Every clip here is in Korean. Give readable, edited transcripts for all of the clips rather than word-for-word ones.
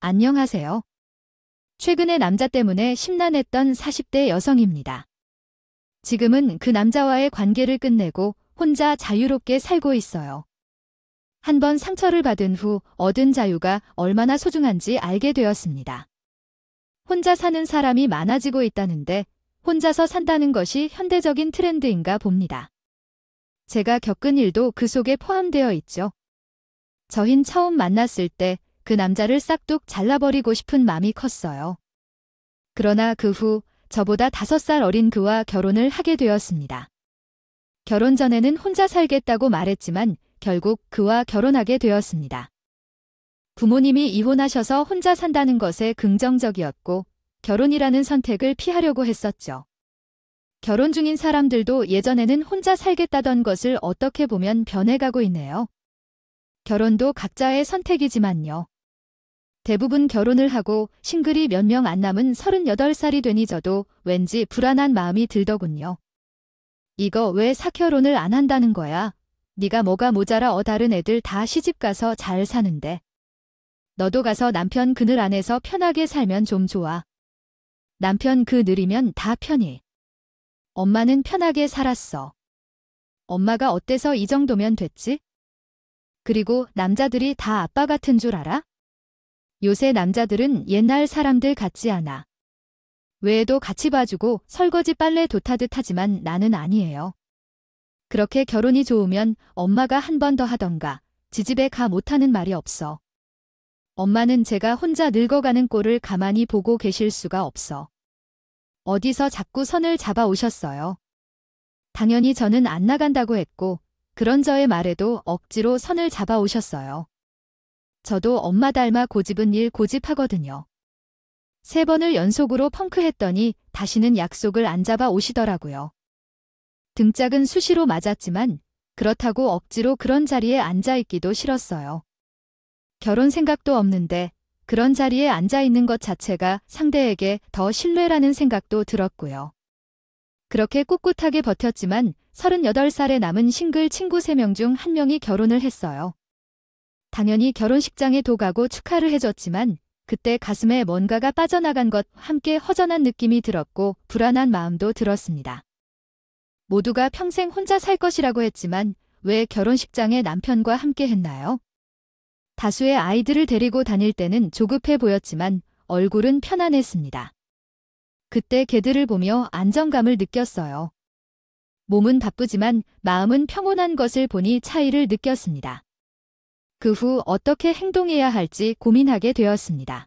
안녕하세요. 최근에 남자 때문에 심란했던 40대 여성입니다. 지금은 그 남자와의 관계를 끝내고 혼자 자유롭게 살고 있어요. 한 번 상처를 받은 후 얻은 자유가 얼마나 소중한지 알게 되었습니다. 혼자 사는 사람이 많아지고 있다는데 혼자서 산다는 것이 현대적인 트렌드인가 봅니다. 제가 겪은 일도 그 속에 포함되어 있죠. 저흰 처음 만났을 때 그 남자를 싹둑 잘라버리고 싶은 마음이 컸어요. 그러나 그 후 저보다 5살 어린 그와 결혼을 하게 되었습니다. 결혼 전에는 혼자 살겠다고 말했지만 결국 그와 결혼하게 되었습니다. 부모님이 이혼하셔서 혼자 산다는 것에 긍정적이었고 결혼이라는 선택을 피하려고 했었죠. 결혼 중인 사람들도 예전에는 혼자 살겠다던 것을 어떻게 보면 변해가고 있네요. 결혼도 각자의 선택이지만요. 대부분 결혼을 하고 싱글이 몇 명 안 남은 38살이 되니 저도 왠지 불안한 마음이 들더군요. 이거 왜 사결혼을 안 한다는 거야? 네가 뭐가 모자라 다른 애들 다 시집가서 잘 사는데. 너도 가서 남편 그늘 안에서 편하게 살면 좀 좋아. 남편 그 늘이면 다 편히. 엄마는 편하게 살았어. 엄마가 어때서 이 정도면 됐지? 그리고 남자들이 다 아빠 같은 줄 알아? 요새 남자들은 옛날 사람들 같지 않아. 외에도 같이 봐주고 설거지 빨래 도타듯 하지만 나는 아니에요. 그렇게 결혼이 좋으면 엄마가 한 번 더 하던가 지집에 가 못하는 말이 없어. 엄마는 제가 혼자 늙어가는 꼴을 가만히 보고 계실 수가 없어. 어디서 자꾸 선을 잡아 오셨어요. 당연히 저는 안 나간다고 했고 그런 저의 말에도 억지로 선을 잡아 오셨어요. 저도 엄마 닮아 고집은 일 고집하거든요. 3번을 연속으로 펑크했더니 다시는 약속을 안 잡아 오시더라고요. 등짝은 수시로 맞았지만 그렇다고 억지로 그런 자리에 앉아있기도 싫었어요. 결혼 생각도 없는데 그런 자리에 앉아있는 것 자체가 상대에게 더 신뢰라는 생각도 들었고요. 그렇게 꿋꿋하게 버텼지만 38살에 남은 싱글 친구 3명 중 1명이 결혼을 했어요. 당연히 결혼식장에 도가고 축하를 해줬지만 그때 가슴에 뭔가가 빠져나간 것 함께 허전한 느낌이 들었고 불안한 마음도 들었습니다. 모두가 평생 혼자 살 것이라고 했지만 왜 결혼식장에 남편과 함께 했나요? 다수의 아이들을 데리고 다닐 때는 조급해 보였지만 얼굴은 편안했습니다. 그때 걔들을 보며 안정감을 느꼈어요. 몸은 바쁘지만 마음은 평온한 것을 보니 차이를 느꼈습니다. 그 후 어떻게 행동해야 할지 고민하게 되었습니다.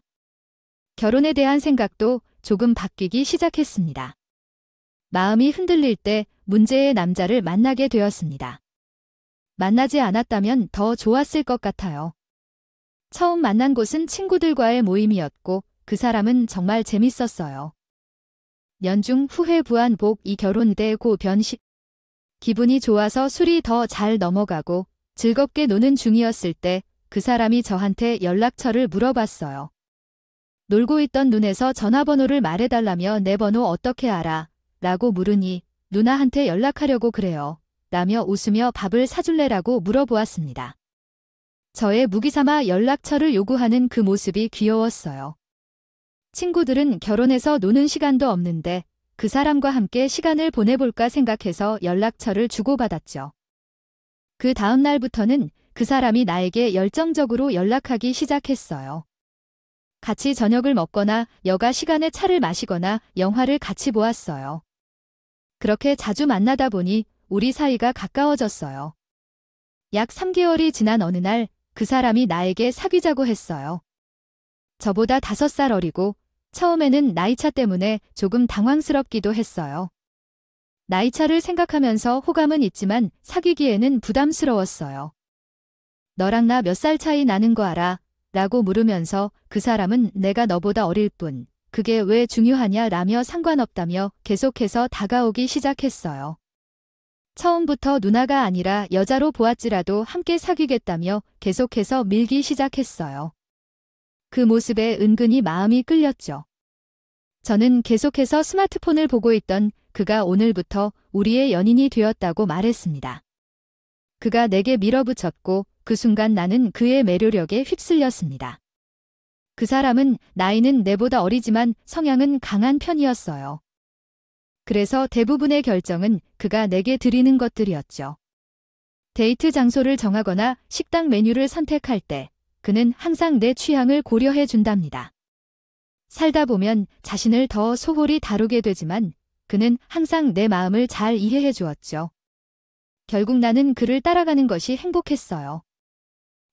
결혼에 대한 생각도 조금 바뀌기 시작했습니다. 마음이 흔들릴 때 문제의 남자를 만나게 되었습니다. 만나지 않았다면 더 좋았을 것 같아요. 처음 만난 곳은 친구들과의 모임이었고 그 사람은 정말 재밌었어요. 연중 후회 부안복 이 결혼 대 고 변식. 기분이 좋아서 술이 더 잘 넘어가고 즐겁게 노는 중이었을 때 그 사람이 저한테 연락처를 물어봤어요. 놀고 있던 눈에서 전화번호를 말해달라며 내 번호 어떻게 알아? 라고 물으니 누나한테 연락하려고 그래요. 라며 웃으며 밥을 사줄래라고 물어보았습니다. 저의 무기삼아 연락처를 요구하는 그 모습이 귀여웠어요. 친구들은 결혼해서 노는 시간도 없는데 그 사람과 함께 시간을 보내볼까 생각해서 연락처를 주고받았죠. 그 다음 날부터는 그 사람이 나에게 열정적으로 연락하기 시작했어요. 같이 저녁을 먹거나 여가 시간에 차를 마시거나 영화를 같이 보았어요. 그렇게 자주 만나다 보니 우리 사이가 가까워졌어요. 약 3개월이 지난 어느 날 그 사람이 나에게 사귀자고 했어요. 저보다 5살 어리고 처음에는 나이차 때문에 조금 당황스럽기도 했어요. 나이차를 생각하면서 호감은 있지만 사귀기에는 부담스러웠어요. 너랑 나 몇 살 차이 나는 거 알아? 라고 물으면서 그 사람은 내가 너보다 어릴 뿐 그게 왜 중요하냐 라며 상관없다며 계속해서 다가오기 시작했어요. 처음부터 누나가 아니라 여자로 보았지라도 함께 사귀겠다며 계속해서 밀기 시작했어요. 그 모습에 은근히 마음이 끌렸죠. 저는 계속해서 스마트폰을 보고 있던 그가 오늘부터 우리의 연인이 되었다고 말했습니다. 그가 내게 밀어붙였고 그 순간 나는 그의 매료력에 휩쓸렸습니다. 그 사람은 나이는 내보다 어리지만 성향은 강한 편이었어요. 그래서 대부분의 결정은 그가 내게 드리는 것들이었죠. 데이트 장소를 정하거나 식당 메뉴를 선택할 때 그는 항상 내 취향을 고려해 준답니다. 살다 보면 자신을 더 소홀히 다루게 되지만 그는 항상 내 마음을 잘 이해해 주었죠. 결국 나는 그를 따라가는 것이 행복했어요.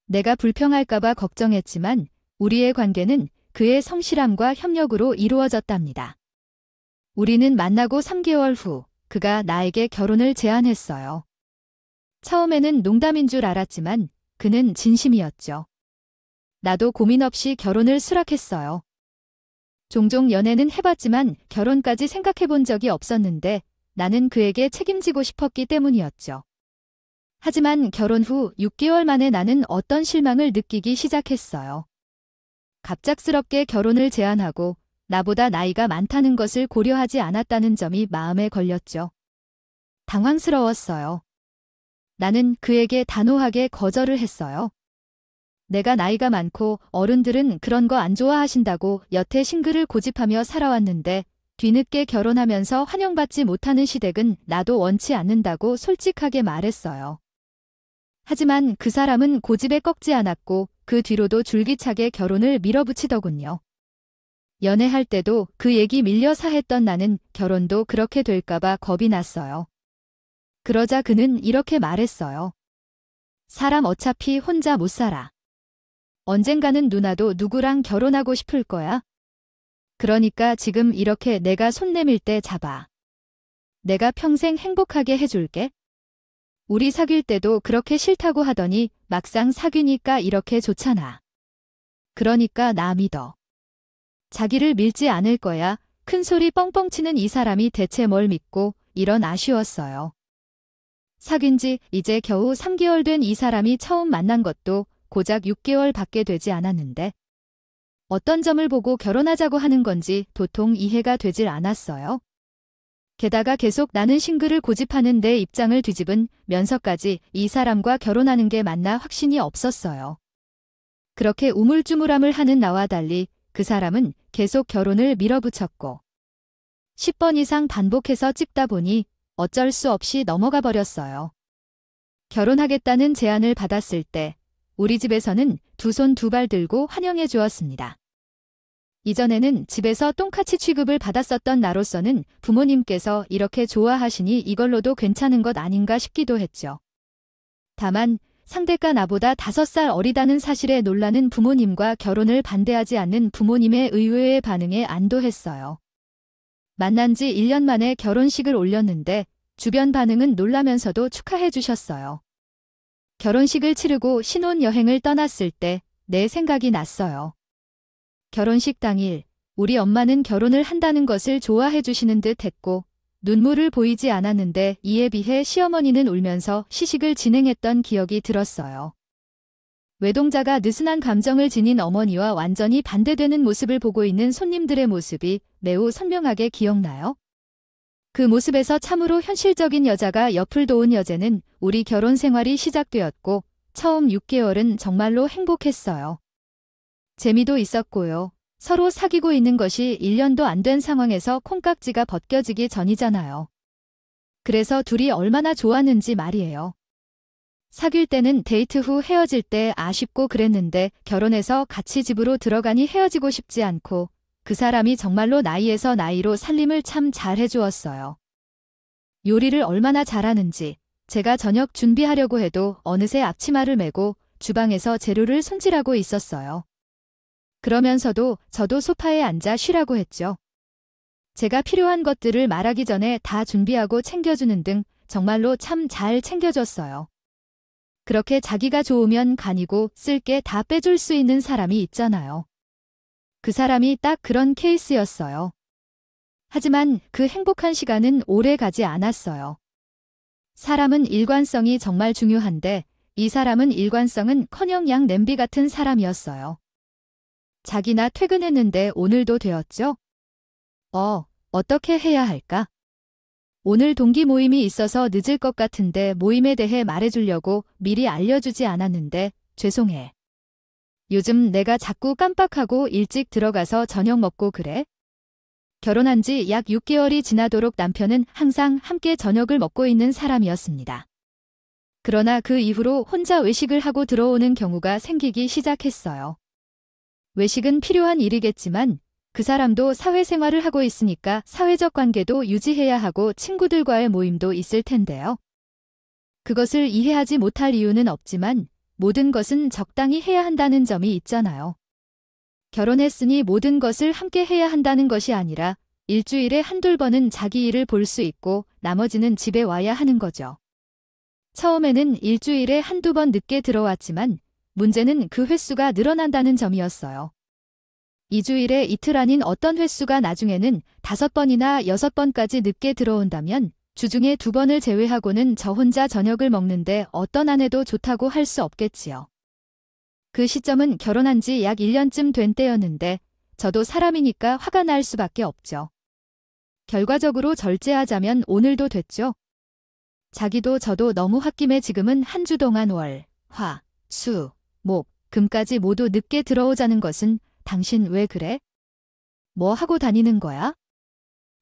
내가 불평할까봐 걱정했지만 우리의 관계는 그의 성실함과 협력으로 이루어졌답니다. 우리는 만나고 3개월 후 그가 나에게 결혼을 제안했어요. 처음에는 농담인 줄 알았지만 그는 진심이었죠. 나도 고민 없이 결혼을 수락했어요. 종종 연애는 해봤지만 결혼까지 생각해 본 적이 없었는데 나는 그에게 책임지고 싶었기 때문이었죠. 하지만 결혼 후 6개월 만에 나는 어떤 실망을 느끼기 시작했어요. 갑작스럽게 결혼을 제안하고 나보다 나이가 많다는 것을 고려하지 않았다는 점이 마음에 걸렸죠. 당황스러웠어요. 나는 그에게 단호하게 거절을 했어요. 내가 나이가 많고 어른들은 그런 거 안 좋아하신다고 여태 싱글을 고집하며 살아왔는데 뒤늦게 결혼하면서 환영받지 못하는 시댁은 나도 원치 않는다고 솔직하게 말했어요. 하지만 그 사람은 고집에 꺾지 않았고 그 뒤로도 줄기차게 결혼을 밀어붙이더군요. 연애할 때도 그 얘기 밀려사 했던 나는 결혼도 그렇게 될까봐 겁이 났어요. 그러자 그는 이렇게 말했어요. 사람 어차피 혼자 못 살아. 언젠가는 누나도 누구랑 결혼하고 싶을 거야. 그러니까 지금 이렇게 내가 손 내밀 때 잡아. 내가 평생 행복하게 해줄게. 우리 사귈 때도 그렇게 싫다고 하더니 막상 사귀니까 이렇게 좋잖아. 그러니까 나 믿어. 자기를 밀지 않을 거야. 큰 소리 뻥뻥 치는 이 사람이 대체 뭘 믿고 이런 아쉬웠어요. 사귄 지 이제 겨우 3개월 된 이 사람이 처음 만난 것도 고작 6개월 밖에 되지 않았는데 어떤 점을 보고 결혼하자고 하는 건지 도통 이해가 되질 않았어요. 게다가 계속 나는 싱글을 고집하는 내 입장을 뒤집은 면서까지 이 사람과 결혼하는 게 맞나 확신이 없었어요. 그렇게 우물쭈물함을 하는 나와 달리 그 사람은 계속 결혼을 밀어붙였고 10번 이상 반복해서 찍다 보니 어쩔 수 없이 넘어가 버렸어요. 결혼하겠다는 제안을 받았을 때 우리 집에서는 두 손 두 발 들고 환영해 주었습니다. 이전에는 집에서 똥카치 취급을 받았었던 나로서는 부모님께서 이렇게 좋아하시니 이걸로도 괜찮은 것 아닌가 싶기도 했죠. 다만 상대가 나보다 5살 어리다는 사실에 놀라는 부모님과 결혼을 반대하지 않는 부모님의 의외의 반응에 안도했어요. 만난 지 1년 만에 결혼식을 올렸는데 주변 반응은 놀라면서도 축하해 주셨어요. 결혼식을 치르고 신혼여행을 떠났을 때 내 생각이 났어요. 결혼식 당일 우리 엄마는 결혼을 한다는 것을 좋아해 주시는 듯 했고 눈물을 보이지 않았는데 이에 비해 시어머니는 울면서 시식을 진행했던 기억이 들었어요. 외동자가 느슨한 감정을 지닌 어머니와 완전히 반대되는 모습을 보고 있는 손님들의 모습이 매우 선명하게 기억나요. 그 모습에서 참으로 현실적인 여자가 옆을 도운 여제는 우리 결혼 생활이 시작되었고 처음 6개월은 정말로 행복했어요. 재미도 있었고요. 서로 사귀고 있는 것이 1년도 안 된 상황에서 콩깍지가 벗겨지기 전이잖아요. 그래서 둘이 얼마나 좋았는지 말이에요. 사귈 때는 데이트 후 헤어질 때 아쉽고 그랬는데 결혼해서 같이 집으로 들어가니 헤어지고 싶지 않고 그 사람이 정말로 나이에서 나이로 살림을 참 잘 해주었어요. 요리를 얼마나 잘하는지 제가 저녁 준비하려고 해도 어느새 앞치마를 메고 주방에서 재료를 손질하고 있었어요. 그러면서도 저도 소파에 앉아 쉬라고 했죠. 제가 필요한 것들을 말하기 전에 다 준비하고 챙겨주는 등 정말로 참 잘 챙겨줬어요. 그렇게 자기가 좋으면 간이고 쓸 게 다 빼줄 수 있는 사람이 있잖아요. 그 사람이 딱 그런 케이스였어요. 하지만 그 행복한 시간은 오래 가지 않았어요. 사람은 일관성이 정말 중요한데 이 사람은 일관성은커녕 양 냄비 같은 사람이었어요. 자기나 퇴근했는데 오늘도 되었죠? 어떻게 해야 할까? 오늘 동기 모임이 있어서 늦을 것 같은데 모임에 대해 말해주려고 미리 알려주지 않았는데 죄송해. 요즘 내가 자꾸 깜빡하고 일찍 들어가서 저녁 먹고 그래? 결혼한 지 약 6개월이 지나도록 남편은 항상 함께 저녁을 먹고 있는 사람이었습니다. 그러나 그 이후로 혼자 외식을 하고 들어오는 경우가 생기기 시작했어요. 외식은 필요한 일이겠지만 그 사람도 사회생활을 하고 있으니까 사회적 관계도 유지해야 하고 친구들과의 모임도 있을 텐데요. 그것을 이해하지 못할 이유는 없지만 모든 것은 적당히 해야 한다는 점이 있잖아요. 결혼했으니 모든 것을 함께 해야 한다는 것이 아니라 일주일에 한둘 번은 자기 일을 볼 수 있고 나머지는 집에 와야 하는 거죠. 처음에는 일주일에 한두 번 늦게 들어왔지만 문제는 그 횟수가 늘어난다는 점이었어요. 2주일에 이틀 아닌 어떤 횟수가 나중에는 5번이나 6번까지 늦게 들어온다면 주중에 2번을 제외하고는 저 혼자 저녁을 먹는데 어떤 아내도 좋다고 할 수 없겠지요. 그 시점은 결혼한 지 약 1년쯤 된 때였는데 저도 사람이니까 화가 날 수밖에 없죠. 결과적으로 절제하자면 오늘도 됐죠. 자기도 저도 너무 홧김에 지금은 한 주 동안 월, 화, 수, 목, 금까지 모두 늦게 들어오자는 것은 당신 왜 그래? 뭐 하고 다니는 거야?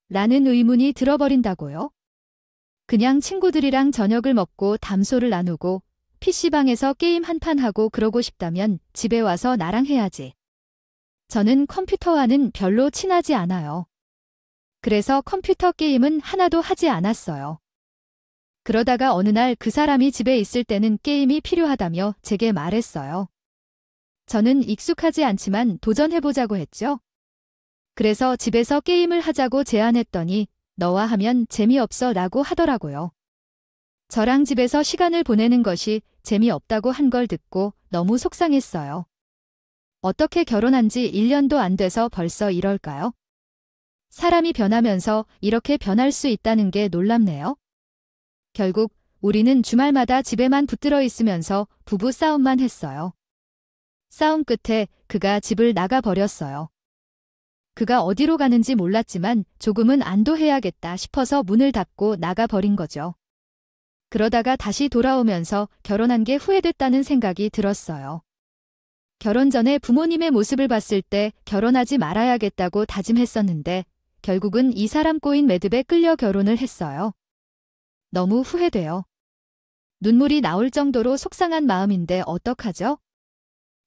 라는 의문이 들어버린다고요? 그냥 친구들이랑 저녁을 먹고 담소를 나누고 PC방에서 게임 한판 하고 그러고 싶다면 집에 와서 나랑 해야지. 저는 컴퓨터와는 별로 친하지 않아요. 그래서 컴퓨터 게임은 하나도 하지 않았어요. 그러다가 어느 날 그 사람이 집에 있을 때는 게임이 필요하다며 제게 말했어요. 저는 익숙하지 않지만 도전해보자고 했죠. 그래서 집에서 게임을 하자고 제안했더니 너와 하면 재미없어 라고 하더라고요. 저랑 집에서 시간을 보내는 것이 재미없다고 한 걸 듣고 너무 속상했어요. 어떻게 결혼한 지 1년도 안 돼서 벌써 이럴까요? 사람이 변하면서 이렇게 변할 수 있다는 게 놀랍네요. 결국 우리는 주말마다 집에만 붙들어 있으면서 부부 싸움만 했어요. 싸움 끝에 그가 집을 나가버렸어요. 그가 어디로 가는지 몰랐지만 조금은 안도해야겠다 싶어서 문을 닫고 나가버린 거죠. 그러다가 다시 돌아오면서 결혼한 게 후회됐다는 생각이 들었어요. 결혼 전에 부모님의 모습을 봤을 때 결혼하지 말아야겠다고 다짐했었는데 결국은 이 사람 꼬인 매듭에 끌려 결혼을 했어요. 너무 후회돼요. 눈물이 나올 정도로 속상한 마음인데 어떡하죠?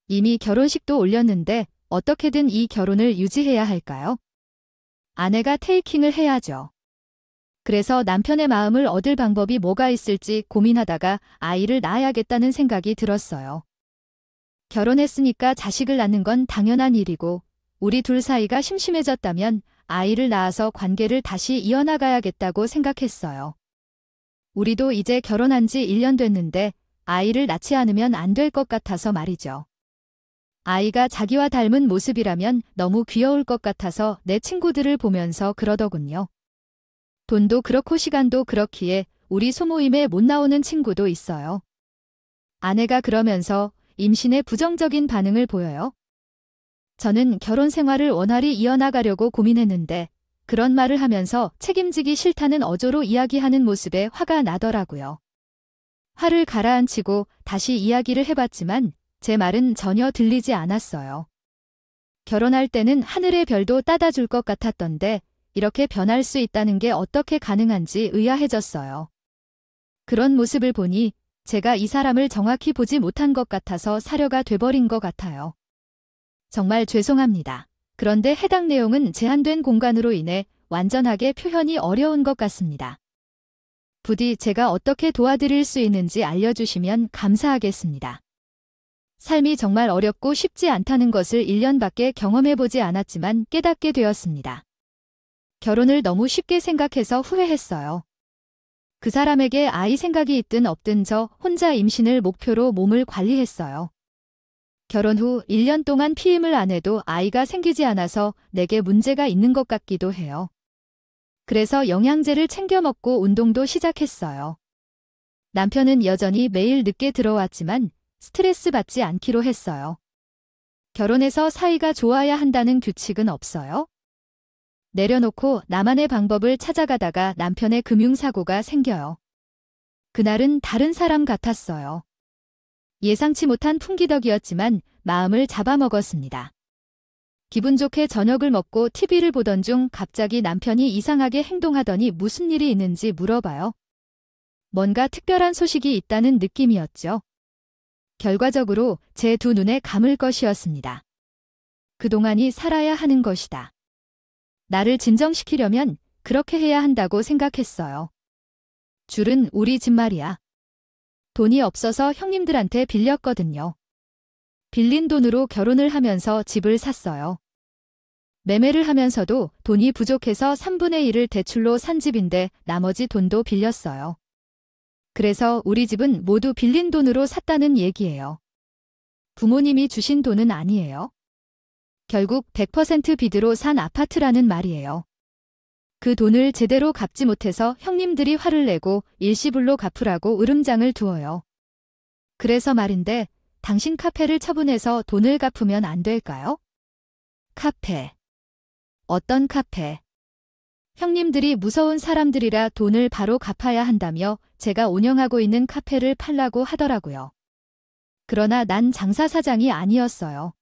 이미 결혼식도 올렸는데 어떻게든 이 결혼을 유지해야 할까요? 아내가 테이킹을 해야죠. 그래서 남편의 마음을 얻을 방법이 뭐가 있을지 고민하다가 아이를 낳아야겠다는 생각이 들었어요. 결혼했으니까 자식을 낳는 건 당연한 일이고 우리 둘 사이가 심심해졌다면 아이를 낳아서 관계를 다시 이어나가야겠다고 생각했어요. 우리도 이제 결혼한 지 1년 됐는데 아이를 낳지 않으면 안 될 것 같아서 말이죠. 아이가 자기와 닮은 모습이라면 너무 귀여울 것 같아서 내 친구들을 보면서 그러더군요. 돈도 그렇고 시간도 그렇기에 우리 소모임에 못 나오는 친구도 있어요. 아내가 그러면서 임신에 부정적인 반응을 보여요. 저는 결혼 생활을 원활히 이어나가려고 고민했는데 그런 말을 하면서 책임지기 싫다는 어조로 이야기하는 모습에 화가 나더라고요. 화를 가라앉히고 다시 이야기를 해봤지만 제 말은 전혀 들리지 않았어요. 결혼할 때는 하늘의 별도 따다 줄 것 같았던데 이렇게 변할 수 있다는 게 어떻게 가능한지 의아해졌어요. 그런 모습을 보니 제가 이 사람을 정확히 보지 못한 것 같아서 사려가 돼버린 것 같아요. 정말 죄송합니다. 그런데 해당 내용은 제한된 공간으로 인해 완전하게 표현이 어려운 것 같습니다. 부디 제가 어떻게 도와드릴 수 있는지 알려주시면 감사하겠습니다. 삶이 정말 어렵고 쉽지 않다는 것을 1년밖에 경험해보지 않았지만 깨닫게 되었습니다. 결혼을 너무 쉽게 생각해서 후회했어요. 그 사람에게 아이 생각이 있든 없든 저 혼자 임신을 목표로 몸을 관리했어요. 결혼 후 1년 동안 피임을 안 해도 아이가 생기지 않아서 내게 문제가 있는 것 같기도 해요. 그래서 영양제를 챙겨 먹고 운동도 시작했어요. 남편은 여전히 매일 늦게 들어왔지만 스트레스 받지 않기로 했어요. 결혼해서 사이가 좋아야 한다는 규칙은 없어요. 내려놓고 나만의 방법을 찾아가다가 남편의 금융사고가 생겨요. 그날은 다른 사람 같았어요. 예상치 못한 풍기덕이었지만 마음을 잡아먹었습니다. 기분 좋게 저녁을 먹고 TV를 보던 중 갑자기 남편이 이상하게 행동하더니 무슨 일이 있는지 물어봐요. 뭔가 특별한 소식이 있다는 느낌이었죠. 결과적으로 제 두 눈에 감을 것이었습니다. 그동안이 살아야 하는 것이다. 나를 진정시키려면 그렇게 해야 한다고 생각했어요. 줄은 우리 집 말이야. 돈이 없어서 형님들한테 빌렸거든요. 빌린 돈으로 결혼을 하면서 집을 샀어요. 매매를 하면서도 돈이 부족해서 3분의 1을 대출로 산 집인데 나머지 돈도 빌렸어요. 그래서 우리 집은 모두 빌린 돈으로 샀다는 얘기예요. 부모님이 주신 돈은 아니에요. 결국 100% 빚으로 산 아파트라는 말이에요. 그 돈을 제대로 갚지 못해서 형님들이 화를 내고 일시불로 갚으라고 으름장을 두어요. 그래서 말인데 당신 카페를 처분해서 돈을 갚으면 안 될까요? 카페. 어떤 카페? 형님들이 무서운 사람들이라 돈을 바로 갚아야 한다며 제가 운영하고 있는 카페를 팔라고 하더라고요. 그러나 난 장사 사장이 아니었어요.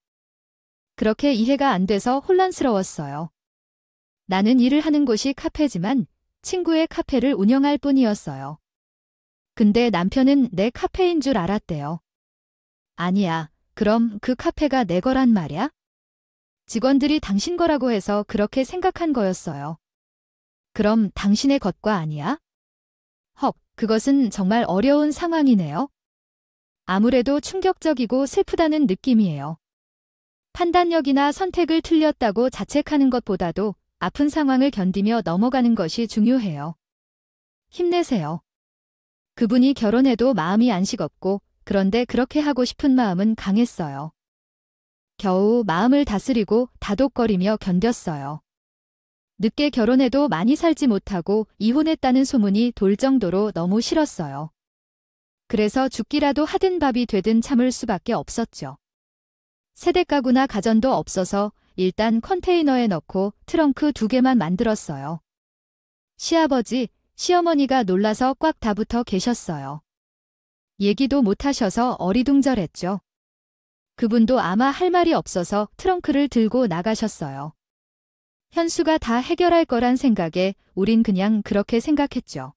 그렇게 이해가 안 돼서 혼란스러웠어요. 나는 일을 하는 곳이 카페지만 친구의 카페를 운영할 뿐이었어요. 근데 남편은 내 카페인 줄 알았대요. 아니야, 그럼 그 카페가 내 거란 말이야? 직원들이 당신 거라고 해서 그렇게 생각한 거였어요. 그럼 당신의 것과 아니야? 헉, 그것은 정말 어려운 상황이네요. 아무래도 충격적이고 슬프다는 느낌이에요. 판단력이나 선택을 틀렸다고 자책하는 것보다도 아픈 상황을 견디며 넘어가는 것이 중요해요. 힘내세요. 그분이 결혼해도 마음이 안 식었고 그런데 그렇게 하고 싶은 마음은 강했어요. 겨우 마음을 다스리고 다독거리며 견뎠어요. 늦게 결혼해도 많이 살지 못하고 이혼했다는 소문이 돌 정도로 너무 싫었어요. 그래서 죽기라도 하든 밥이 되든 참을 수밖에 없었죠. 세대가구나 가전도 없어서 일단 컨테이너에 넣고 트렁크 2개만 만들었어요. 시아버지, 시어머니가 놀라서 꽉 다붙어 계셨어요. 얘기도 못하셔서 어리둥절했죠. 그분도 아마 할 말이 없어서 트렁크를 들고 나가셨어요. 현수가 다 해결할 거란 생각에 우린 그냥 그렇게 생각했죠.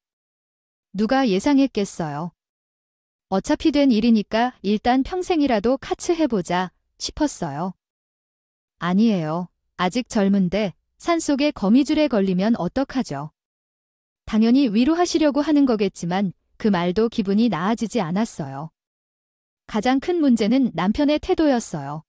누가 예상했겠어요. 어차피 된 일이니까 일단 평생이라도 카츠 해보자 싶었어요. 아니에요. 아직 젊은데 산속에 거미줄에 걸리면 어떡하죠. 당연히 위로하시려고 하는 거겠지만 그 말도 기분이 나아지지 않았어요. 가장 큰 문제는 남편의 태도였어요.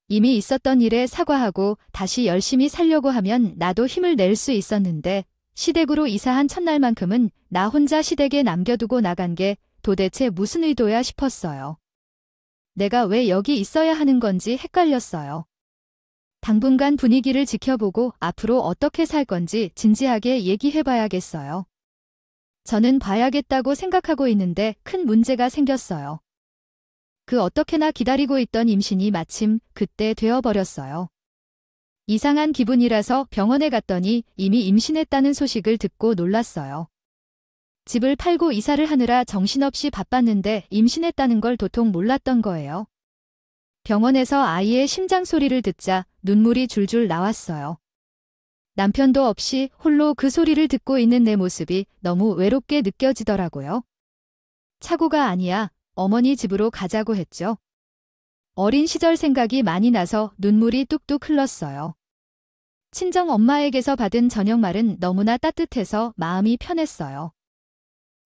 이미 있었던 일에 사과하고 다시 열심히 살려고 하면 나도 힘을 낼 수 있었는데 시댁으로 이사한 첫날만큼은 나 혼자 시댁에 남겨두고 나간 게 도대체 무슨 의도야 싶었어요. 내가 왜 여기 있어야 하는 건지 헷갈렸어요. 당분간 분위기를 지켜보고 앞으로 어떻게 살 건지 진지하게 얘기해봐야겠어요. 저는 봐야겠다고 생각하고 있는데 큰 문제가 생겼어요. 그 어떻게나 기다리고 있던 임신이 마침 그때 되어버렸어요. 이상한 기분이라서 병원에 갔더니 이미 임신했다는 소식을 듣고 놀랐어요. 집을 팔고 이사를 하느라 정신없이 바빴는데 임신했다는 걸 도통 몰랐던 거예요. 병원에서 아이의 심장 소리를 듣자 눈물이 줄줄 나왔어요. 남편도 없이 홀로 그 소리를 듣고 있는 내 모습이 너무 외롭게 느껴지더라고요. 차고가 아니야 어머니 집으로 가자고 했죠. 어린 시절 생각이 많이 나서 눈물이 뚝뚝 흘렀어요. 친정 엄마에게서 받은 저녁말은 너무나 따뜻해서 마음이 편했어요.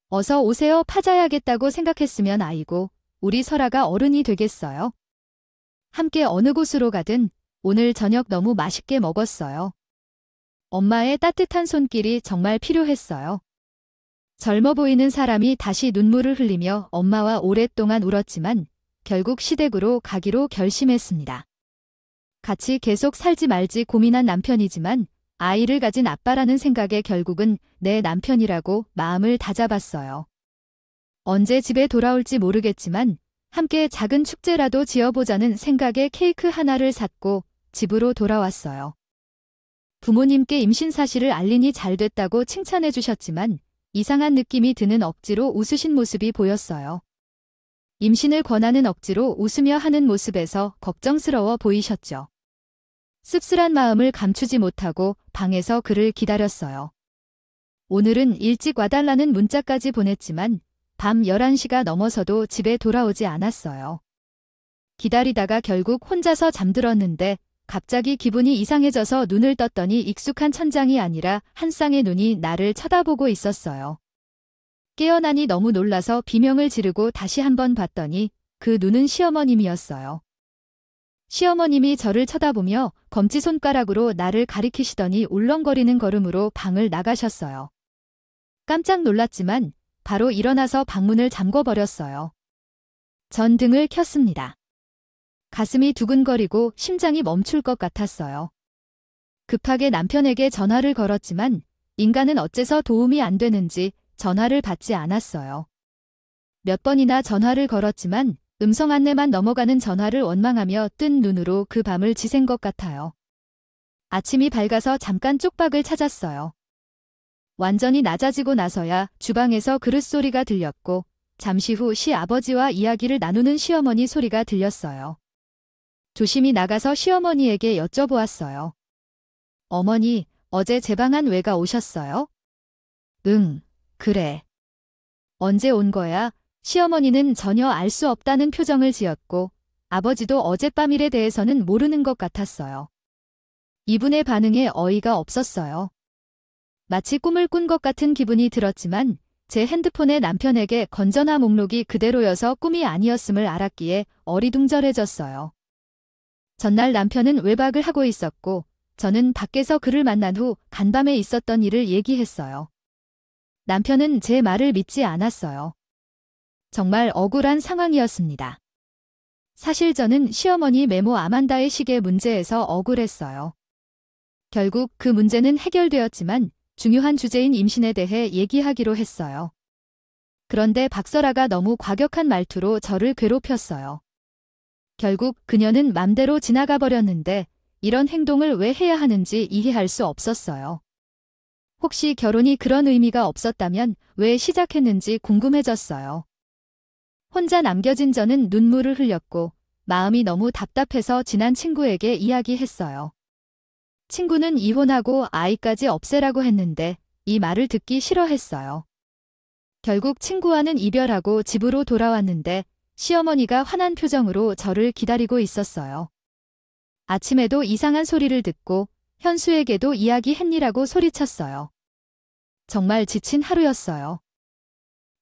어서 오세요 파자야겠다고 생각했으면 아이고 우리 설아가 어른이 되겠어요. 함께 어느 곳으로 가든 오늘 저녁 너무 맛있게 먹었어요. 엄마의 따뜻한 손길이 정말 필요했어요. 젊어 보이는 사람이 다시 눈물을 흘리며 엄마와 오랫동안 울었지만 결국 시댁으로 가기로 결심했습니다. 같이 계속 살지 말지 고민한 남편이지만 아이를 가진 아빠라는 생각에 결국은 내 남편이라고 마음을 다잡았어요. 언제 집에 돌아올지 모르겠지만 함께 작은 축제라도 지어보자는 생각에 케이크 하나를 샀고 집으로 돌아왔어요. 부모님께 임신 사실을 알리니 잘 됐다고 칭찬해 주셨지만 이상한 느낌이 드는 억지로 웃으신 모습이 보였어요. 임신을 권하는 억지로 웃으며 하는 모습에서 걱정스러워 보이셨죠. 씁쓸한 마음을 감추지 못하고 방에서 그를 기다렸어요. 오늘은 일찍 와달라는 문자까지 보냈지만 밤 11시가 넘어서도 집에 돌아오지 않았어요. 기다리다가 결국 혼자서 잠들었는데 갑자기 기분이 이상해져서 눈을 떴더니 익숙한 천장이 아니라 한 쌍의 눈이 나를 쳐다보고 있었어요. 깨어나니 너무 놀라서 비명을 지르고 다시 한번 봤더니 그 눈은 시어머님이었어요. 시어머님이 저를 쳐다보며 검지손가락으로 나를 가리키시더니 울렁거리는 걸음으로 방을 나가셨어요. 깜짝 놀랐지만 바로 일어나서 방문을 잠궈버렸어요. 전 등을 켰습니다. 가슴이 두근거리고 심장이 멈출 것 같았어요. 급하게 남편에게 전화를 걸었지만 인간은 어째서 도움이 안 되는지 전화를 받지 않았어요. 몇 번이나 전화를 걸었지만 음성 안내만 넘어가는 전화를 원망하며 뜬 눈으로 그 밤을 지샌 것 같아요. 아침이 밝아서 잠깐 쪽박을 찾았어요. 완전히 낮아지고 나서야 주방에서 그릇소리가 들렸고 잠시 후 시아버지와 이야기를 나누는 시어머니 소리가 들렸어요. 조심히 나가서 시어머니에게 여쭤보았어요. 어머니, 어제 제 방 안 외가 오셨어요? 응, 그래. 언제 온 거야? 시어머니는 전혀 알 수 없다는 표정을 지었고 아버지도 어젯밤 일에 대해서는 모르는 것 같았어요. 이분의 반응에 어이가 없었어요. 마치 꿈을 꾼 것 같은 기분이 들었지만 제 핸드폰에 남편에게 건전화 목록이 그대로여서 꿈이 아니었음을 알았기에 어리둥절해졌어요. 전날 남편은 외박을 하고 있었고 저는 밖에서 그를 만난 후 간밤에 있었던 일을 얘기했어요. 남편은 제 말을 믿지 않았어요. 정말 억울한 상황이었습니다. 사실 저는 시어머니 메모 아만다의 시계 문제에서 억울했어요. 결국 그 문제는 해결되었지만 중요한 주제인 임신에 대해 얘기하기로 했어요. 그런데 박설아가 너무 과격한 말투로 저를 괴롭혔어요. 결국 그녀는 맘대로 지나가 버렸는데 이런 행동을 왜 해야 하는지 이해할 수 없었어요. 혹시 결혼이 그런 의미가 없었다면 왜 시작했는지 궁금해졌어요. 혼자 남겨진 저는 눈물을 흘렸고 마음이 너무 답답해서 친한 친구에게 이야기했어요. 친구는 이혼하고 아이까지 없애라고 했는데 이 말을 듣기 싫어했어요. 결국 친구와는 이별하고 집으로 돌아왔는데 시어머니가 화난 표정으로 저를 기다리고 있었어요. 아침에도 이상한 소리를 듣고 현수에게도 이야기했니라고 소리쳤어요. 정말 지친 하루였어요.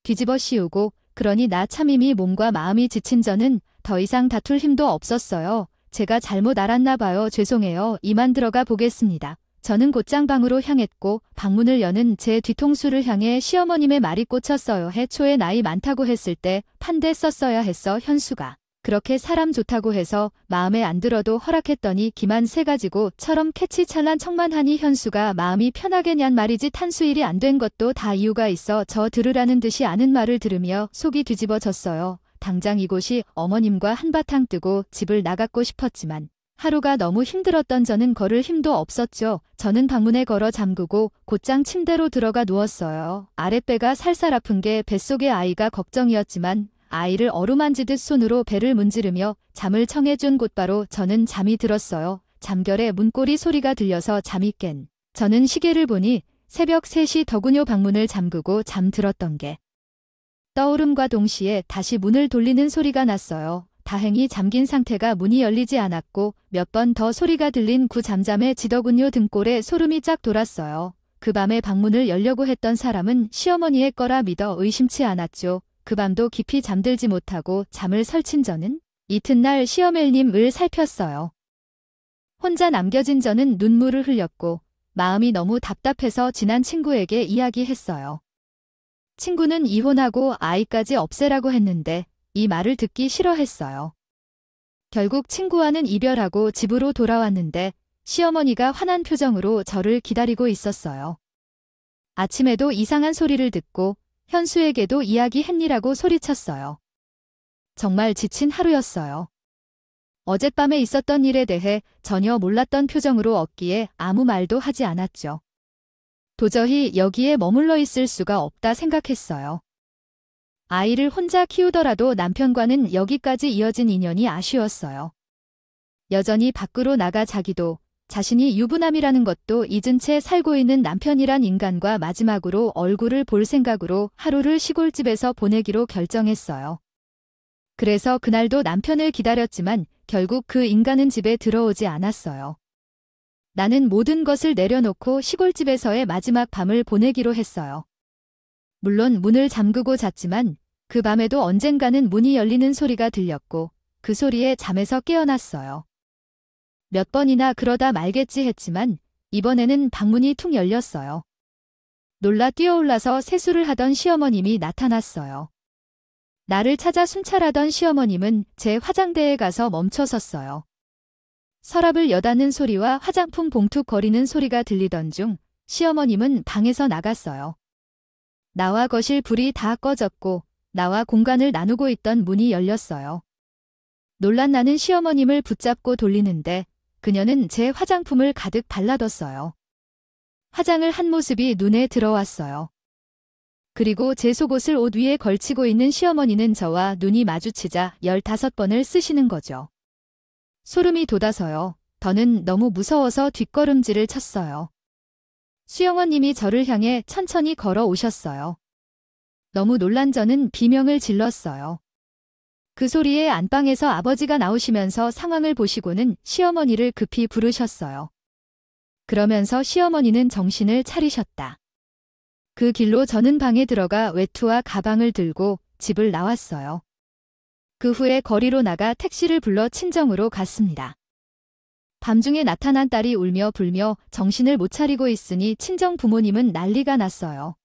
뒤집어 씌우고 그러니 나 참 이미 몸과 마음이 지친 저는 더 이상 다툴 힘도 없었어요. 제가 잘못 알았나 봐요. 죄송해요. 이만 들어가 보겠습니다. 저는 곧장 방으로 향했고 방문을 여는 제 뒤통수를 향해 시어머님의 말이 꽂혔어요. 해초에 나이 많다고 했을 때 판대 썼어야 했어. 현수가. 그렇게 사람 좋다고 해서 마음에 안 들어도 허락했더니 기만 세 가지고처럼 캐치찰난 척만하니 현수가 마음이 편하겠냔 말이지. 탄수일이 안 된 것도 다 이유가 있어. 저 들으라는 듯이 아는 말을 들으며 속이 뒤집어졌어요. 당장 이곳이 어머님과 한바탕 뜨고 집을 나갔고 싶었지만 하루가 너무 힘들었던 저는 걸을 힘도 없었죠. 저는 방문에 걸어 잠그고 곧장 침대로 들어가 누웠어요. 아랫배가 살살 아픈 게 뱃속의 아이가 걱정이었지만 아이를 어루만지듯 손으로 배를 문지르며 잠을 청해준 곧바로 저는 잠이 들었어요. 잠결에 문고리 소리가 들려서 잠이 깬 저는 시계를 보니 새벽 3시 더군요. 방문을 잠그고 잠들었던 게 떠오름과 동시에 다시 문을 돌리는 소리가 났어요. 다행히 잠긴 상태가 문이 열리지 않았고 몇 번 더 소리가 들린 구 잠잠해지더군요. 등골에 소름이 쫙 돌았어요. 그 밤에 방문을 열려고 했던 사람은 시어머니의 거라 믿어 의심치 않았죠. 그 밤도 깊이 잠들지 못하고 잠을 설친 저는 이튿날 시어멜님을 살폈어요. 혼자 남겨진 저는 눈물을 흘렸고 마음이 너무 답답해서 친한 친구에게 이야기했어요. 친구는 이혼하고 아이까지 없애라고 했는데 이 말을 듣기 싫어했어요. 결국 친구와는 이별하고 집으로 돌아왔는데 시어머니가 화난 표정으로 저를 기다리고 있었어요. 아침에도 이상한 소리를 듣고 현수에게도 이야기했니라고 소리쳤어요. 정말 지친 하루였어요. 어젯밤에 있었던 일에 대해 전혀 몰랐던 표정으로 없기에 아무 말도 하지 않았죠. 도저히 여기에 머물러 있을 수가 없다 생각했어요. 아이를 혼자 키우더라도 남편과는 여기까지 이어진 인연이 아쉬웠어요. 여전히 밖으로 나가 자기도 자신이 유부남이라는 것도 잊은 채 살고 있는 남편이란 인간과 마지막으로 얼굴을 볼 생각으로 하루를 시골집에서 보내기로 결정했어요. 그래서 그날도 남편을 기다렸지만 결국 그 인간은 집에 들어오지 않았어요. 나는 모든 것을 내려놓고 시골집에서의 마지막 밤을 보내기로 했어요. 물론 문을 잠그고 잤지만 그 밤에도 언젠가는 문이 열리는 소리가 들렸고 그 소리에 잠에서 깨어났어요. 몇 번이나 그러다 말겠지 했지만 이번에는 방문이 툭 열렸어요. 놀라 뛰어올라서 세수를 하던 시어머님이 나타났어요. 나를 찾아 순찰하던 시어머님은 제 화장대에 가서 멈춰섰어요. 서랍을 여닫는 소리와 화장품 봉투 거리는 소리가 들리던 중 시어머님은 방에서 나갔어요. 나와 거실 불이 다 꺼졌고 나와 공간을 나누고 있던 문이 열렸어요. 놀란 나는 시어머님을 붙잡고 돌리는데 그녀는 제 화장품을 가득 발라뒀어요. 화장을 한 모습이 눈에 들어왔어요. 그리고 제 속옷을 옷 위에 걸치고 있는 시어머니는 저와 눈이 마주치자 15번을 쓰시는 거죠. 소름이 돋아서요. 더는 너무 무서워서 뒷걸음질을 쳤어요. 수영원님이 저를 향해 천천히 걸어오셨어요. 너무 놀란 저는 비명을 질렀어요. 그 소리에 안방에서 아버지가 나오시면서 상황을 보시고는 시어머니를 급히 부르셨어요. 그러면서 시어머니는 정신을 차리셨다. 그 길로 저는 방에 들어가 외투와 가방을 들고 집을 나왔어요. 그 후에 거리로 나가 택시를 불러 친정으로 갔습니다. 밤중에 나타난 딸이 울며 불며 정신을 못 차리고 있으니 친정 부모님은 난리가 났어요.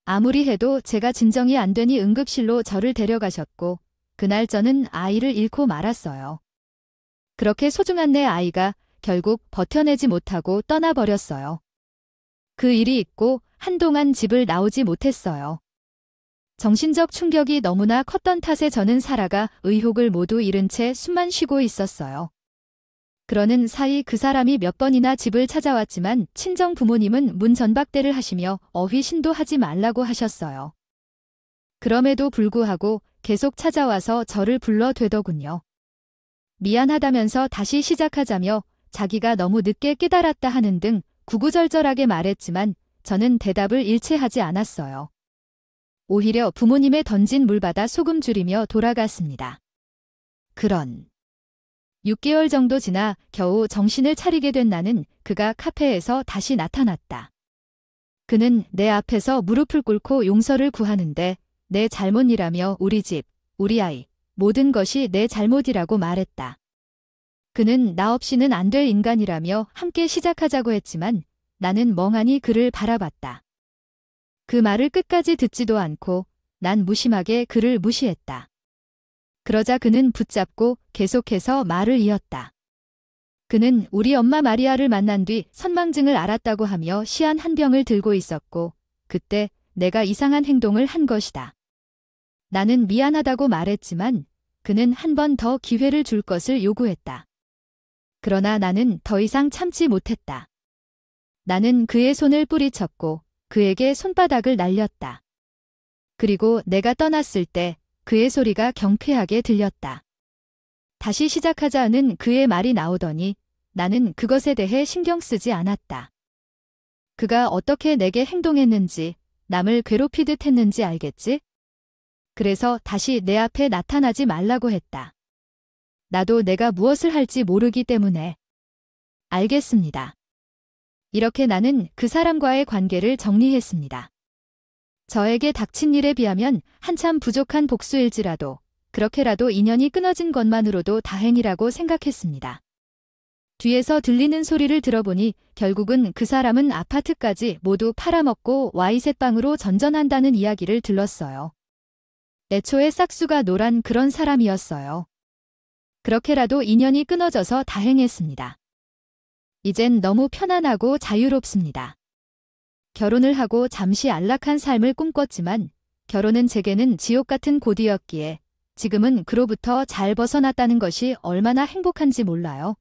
아무리 해도 제가 진정이 안 되니 응급실로 저를 데려가셨고 그날 저는 아이를 잃고 말았어요. 그렇게 소중한 내 아이가 결국 버텨내지 못하고 떠나버렸어요. 그 일이 있고 한동안 집을 나오지 못했어요. 정신적 충격이 너무나 컸던 탓에 저는 살아가 의욕을 모두 잃은 채 숨만 쉬고 있었어요. 그러는 사이 그 사람이 몇 번이나 집을 찾아왔지만 친정 부모님은 문 전박대를 하시며 어휘신도 하지 말라고 하셨어요. 그럼에도 불구하고 계속 찾아와서 저를 불러대더군요. 미안하다면서 다시 시작하자며 자기가 너무 늦게 깨달았다 하는 등 구구절절하게 말했지만 저는 대답을 일체하지 않았어요. 오히려 부모님의 던진 물받아 소금 줄이며 돌아갔습니다. 그런 6개월 정도 지나 겨우 정신을 차리게 된 나는 그가 카페에서 다시 나타났다. 그는 내 앞에서 무릎을 꿇고 용서를 구하는데 내 잘못이라며 우리 집, 우리 아이, 모든 것이 내 잘못이라고 말했다. 그는 나 없이는 안 될 인간이라며 함께 시작하자고 했지만 나는 멍하니 그를 바라봤다. 그 말을 끝까지 듣지도 않고 난 무심하게 그를 무시했다. 그러자 그는 붙잡고 계속해서 말을 이었다. 그는 우리 엄마 마리아를 만난 뒤 선망증을 앓았다고 하며 시안 한 병을 들고 있었고 그때 내가 이상한 행동을 한 것이다. 나는 미안하다고 말했지만 그는 한 번 더 기회를 줄 것을 요구했다. 그러나 나는 더 이상 참지 못했다. 나는 그의 손을 뿌리쳤고 그에게 손바닥을 날렸다. 그리고 내가 떠났을 때 그의 소리가 경쾌하게 들렸다. 다시 시작하자는 그의 말이 나오더니 나는 그것에 대해 신경 쓰지 않았다. 그가 어떻게 내게 행동했는지, 남을 괴롭히듯 했는지 알겠지? 그래서 다시 내 앞에 나타나지 말라고 했다. 나도 내가 무엇을 할지 모르기 때문에. 알겠습니다. 이렇게 나는 그 사람과의 관계를 정리했습니다. 저에게 닥친 일에 비하면 한참 부족한 복수일지라도 그렇게라도 인연이 끊어진 것만으로도 다행이라고 생각했습니다. 뒤에서 들리는 소리를 들어보니 결국은 그 사람은 아파트까지 모두 팔아먹고 와이셋방으로 전전한다는 이야기를 들었어요. 애초에 싹수가 노란 그런 사람이었어요. 그렇게라도 인연이 끊어져서 다행했습니다. 이젠 너무 편안하고 자유롭습니다. 결혼을 하고 잠시 안락한 삶을 꿈꿨지만 결혼은 제게는 지옥 같은 고디였기에 지금은 그로부터 잘 벗어났다는 것이 얼마나 행복한지 몰라요.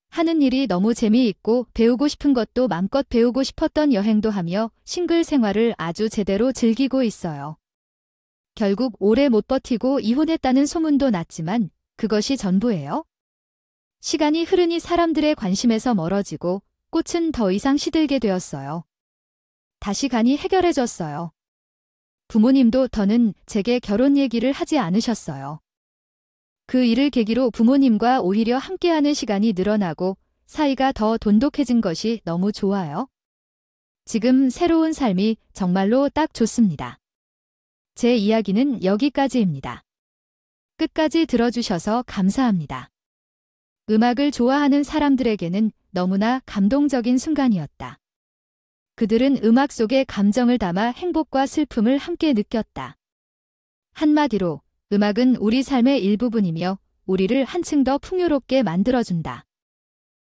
하는 일이 너무 재미있고 배우고 싶은 것도 맘껏 배우고 싶었던 여행도 하며 싱글 생활을 아주 제대로 즐기고 있어요. 결국 오래 못 버티고 이혼했다는 소문도 났지만 그것이 전부예요. 시간이 흐르니 사람들의 관심에서 멀어지고 꽃은 더 이상 시들게 되었어요. 다시 간이 해결해졌어요. 부모님도 더는 제게 결혼 얘기를 하지 않으셨어요. 그 일을 계기로 부모님과 오히려 함께하는 시간이 늘어나고 사이가 더 돈독해진 것이 너무 좋아요. 지금 새로운 삶이 정말로 딱 좋습니다. 제 이야기는 여기까지입니다. 끝까지 들어주셔서 감사합니다. 음악을 좋아하는 사람들에게는 너무나 감동적인 순간이었다. 그들은 음악 속에 감정을 담아 행복과 슬픔을 함께 느꼈다. 한마디로 음악은 우리 삶의 일부분이며 우리를 한층 더 풍요롭게 만들어준다.